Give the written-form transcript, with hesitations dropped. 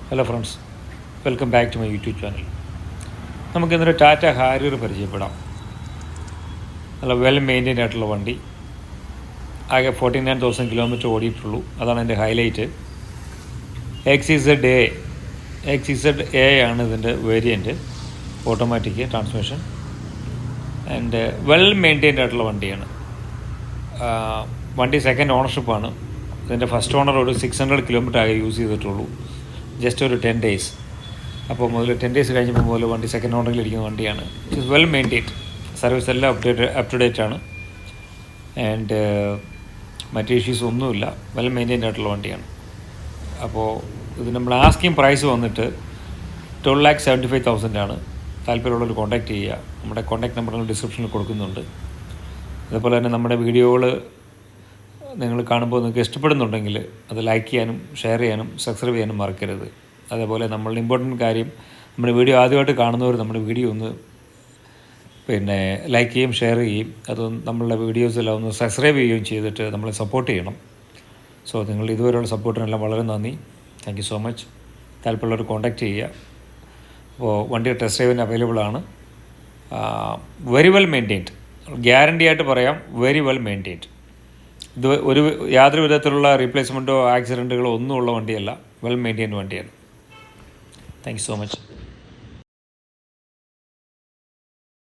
Hello friends, welcome back to my YouTube channel. നമുക്കിന്നൊരു Tata Harrier പരിചയപ്പെടാം. നല്ല വെൽ മെയിൻറ്റൈൻഡ് ആയിട്ടുള്ള വണ്ടി. ആകെ 49,000 കിലോമീറ്റർ ഓടിയിട്ടുള്ളൂ. അതാണ് എൻ്റെ ഹൈലൈറ്റ്. XZ ആണ് ഇതിൻ്റെ variant. Automatic transmission and well maintained ആയിട്ടുള്ള വണ്ടിയാണ്. വണ്ടി സെക്കൻഡ് ഓണർഷിപ്പാണ്. ഇതിൻ്റെ ഫസ്റ്റ് ഓണർ ഒരു 600 കിലോമീറ്റർ ആകെ യൂസ് ചെയ്തിട്ടുള്ളൂ. ജസ്റ്റ് ഒരു 10 days. അപ്പോൾ മുതൽ 10 days കഴിഞ്ഞപ്പോൾ മുതൽ വണ്ടി സെക്കൻഡ് ഓണറിലിരിക്കുന്ന വണ്ടിയാണ്. It is well maintained. Service എല്ലാം അപ് ടു ഡേറ്റ് ആണ്. ആൻഡ് മറ്റ് ഇഷ്യൂസ് ഒന്നുമില്ല. വെൽ മെയിൻറ്റെയിൻഡ് ആയിട്ടുള്ള വണ്ടിയാണ്. അപ്പോൾ ഇത് നമ്മൾ ആസ്കിങ് പ്രൈസ് വന്നിട്ട് 12,75,000 ആണ്. താല്പര്യമുള്ളവർ കോൺടാക്റ്റ് ചെയ്യുക. നമ്മുടെ കോൺടാക്ട് നമ്പർ ഡിസ്ക്രിപ്ഷനിൽ കൊടുക്കുന്നുണ്ട്. അതുപോലെ തന്നെ നമ്മുടെ വീഡിയോകൾ നിങ്ങൾ കാണുമ്പോൾ നിങ്ങൾക്ക് ഇഷ്ടപ്പെടുന്നുണ്ടെങ്കിൽ അത് ലൈക്ക് ചെയ്യാനും ഷെയർ ചെയ്യാനും സബ്സ്ക്രൈബ് ചെയ്യാനും മറക്കരുത്. അതേപോലെ നമ്മളുടെ ഇമ്പോർട്ടൻറ്റ് കാര്യം, നമ്മുടെ വീഡിയോ ആദ്യമായിട്ട് കാണുന്നവർ നമ്മുടെ വീഡിയോ ഒന്ന് ലൈക്ക് ചെയ്യും, ഷെയർ ചെയ്യും. അത് നമ്മളുടെ വീഡിയോസെല്ലാം ഒന്ന് സബ്സ്ക്രൈബ് ചെയ്യുകയും ചെയ്തിട്ട് നമ്മളെ സപ്പോർട്ട് ചെയ്യണം. സോ നിങ്ങൾ ഇതുവരെയുള്ള സപ്പോർട്ടിനെല്ലാം വളരെ നന്ദി. Thank you so much. താല്പര്യമുള്ളവർ കോൺടാക്റ്റ് ചെയ്യുക. അപ്പോൾ വണ്ടി ടെസ്റ്റ് ഡ്രൈവിന് അവൈലബിൾ ആണ്. വെരി വെൽ മെയിൻറ്റെയിൻഡ്, ഗ്യാരണ്ടി ആയിട്ട് പറയാം. Very well maintained. ഇത് യാതൊരു വിധത്തിലുള്ള റീപ്ലേസ്മെൻറ്റോ ആക്സിഡൻറ്റുകളോ ഒന്നും ഉള്ള വണ്ടിയല്ല. വെൽ മെയിൻറ്റെയിൻഡ് വണ്ടിയാണ്. Thank you so much.